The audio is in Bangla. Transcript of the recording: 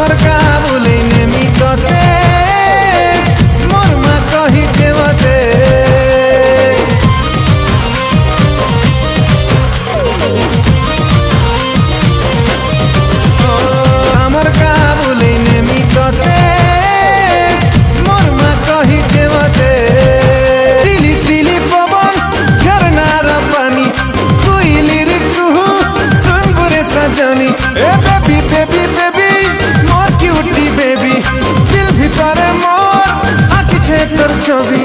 আমার কাবুলে নেমি ততে মোর মা কহিছে মতে আমার কাবুলে নেমি ততে মোর মা কহিছে মতে সিলি সিলি পবন ঝরনার পানি কুইলির কুহু সুনবুরে সাজনি এ বেবি বেবি বেবি মোর কিউটি বেবি দিল ভিতরে মোর আঁকিছে তোর ছবি